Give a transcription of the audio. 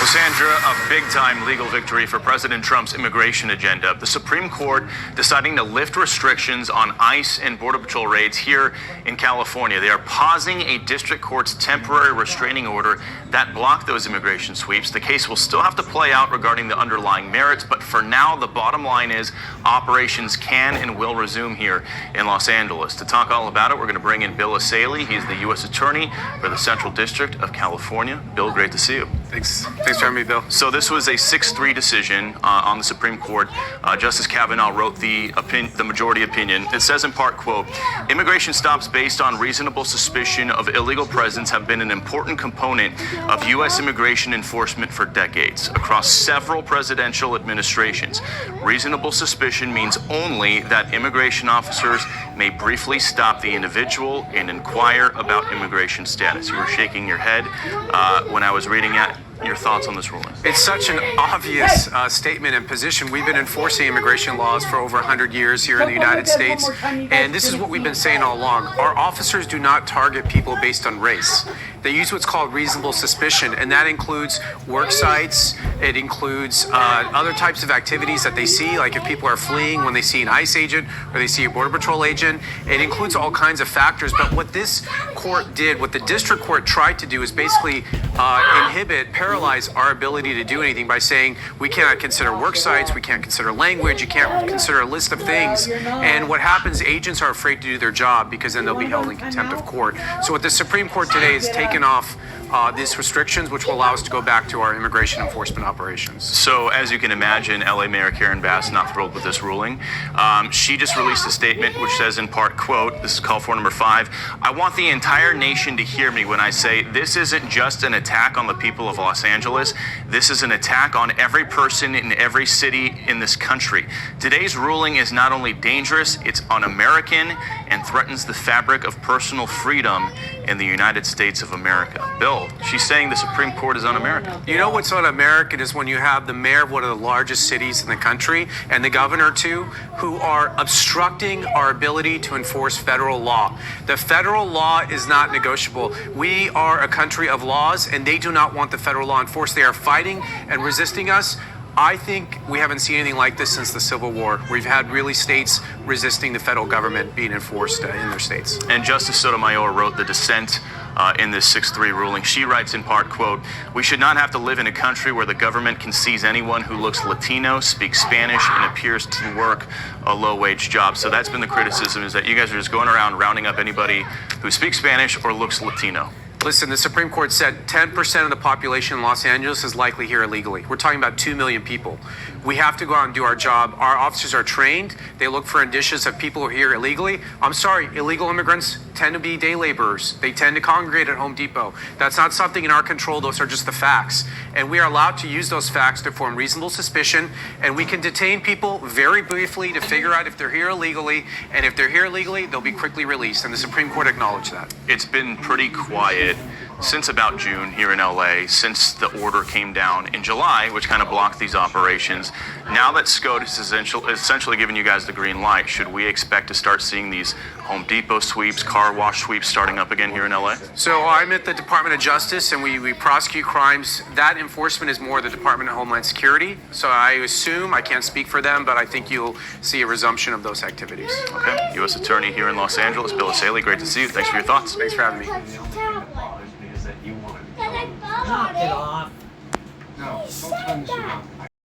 Well, Sandra, a big-time legal victory for President Trump's immigration agenda. The Supreme Court deciding to lift restrictions on ICE and Border Patrol raids here in California. They are pausing a district court's temporary restraining order that blocked those immigration sweeps. The case will still have to play out regarding the underlying merits, but for now, the bottom line is operations can and will resume here in Los Angeles. To talk all about it, we're going to bring in Bill Asaley. He's the U.S. Attorney for the Central District of California. Bill, great to see you. Thanks for having me, Bill. So this was a 6-3 decision on the Supreme Court. Justice Kavanaugh wrote the majority opinion. It says in part, quote, immigration stops based on reasonable suspicion of illegal presence have been an important component of U.S. immigration enforcement for decades across several presidential administrations. Reasonable suspicion means only that immigration officers may briefly stop the individual and inquire about immigration status. You were shaking your head when I was reading it. Your thoughts on this ruling? It's such an obvious statement and position. We've been enforcing immigration laws for over 100 years here in the United States, and this is what we've been saying all along. Our officers do not target people based on race. They use what's called reasonable suspicion, and that includes work sites. It includes other types of activities that they see, like if people are fleeing when they see an ICE agent or they see a Border Patrol agent. It includes all kinds of factors, but what this court did, what the district court tried to do is basically paralyze our ability to do anything by saying we cannot consider work sites, we can't consider language, you can't consider a list of things. And what happens, agents are afraid to do their job because then they'll be held in contempt of court. So what the Supreme Court today is taken off these restrictions, which will allow us to go back to our immigration enforcement operations. So as you can imagine, LA Mayor Karen Bass not thrilled with this ruling. She just released a statement which says in part, quote, this is call for number 5, I want the entire nation to hear me when I say this isn't just an attack on the people of Los Angeles. This is an attack on every person in every city in this country. Today's ruling is not only dangerous, it's un-American and threatens the fabric of personal freedom in the United States of America. Bill, she's saying the Supreme Court is un-American. You know what's un-American is when you have the mayor of one of the largest cities in the country and the governor too, who are obstructing our ability to enforce federal law. The federal law is not negotiable. We are a country of laws and they do not want the federal law enforced. They are fighting and resisting us. I think we haven't seen anything like this since the Civil War. We've had really states resisting the federal government being enforced in their states. And Justice Sotomayor wrote the dissent in this 6-3 ruling. She writes in part, quote, we should not have to live in a country where the government can seize anyone who looks Latino, speaks Spanish, and appears to work a low-wage job. So that's been the criticism, is that you guys are just going around rounding up anybody who speaks Spanish or looks Latino. Listen, the Supreme Court said 10% of the population in Los Angeles is likely here illegally. We're talking about 2 million people. We have to go out and do our job. Our officers are trained. They look for indicias of people who are here illegally. I'm sorry, illegal immigrants tend to be day laborers. They tend to congregate at Home Depot. That's not something in our control. Those are just the facts. And we are allowed to use those facts to form reasonable suspicion. And we can detain people very briefly to figure out if they're here illegally. And if they're here illegally, they'll be quickly released. And the Supreme Court acknowledged that. It's been pretty quiet since about June here in LA, since the order came down in July, which kind of blocked these operations. Now that SCOTUS is essentially giving you guys the green light, should we expect to start seeing these Home Depot sweeps, car wash sweeps starting up again here in LA? So I'm at the Department of Justice and we prosecute crimes. That enforcement is more the Department of Homeland Security. So I assume, I can't speak for them, but I think you'll see a resumption of those activities. Okay, U.S. Attorney here in Los Angeles, Bill Asaley, great to see you. Thanks for your thoughts. Thanks for having me. Knock it off. No, don't turn this around.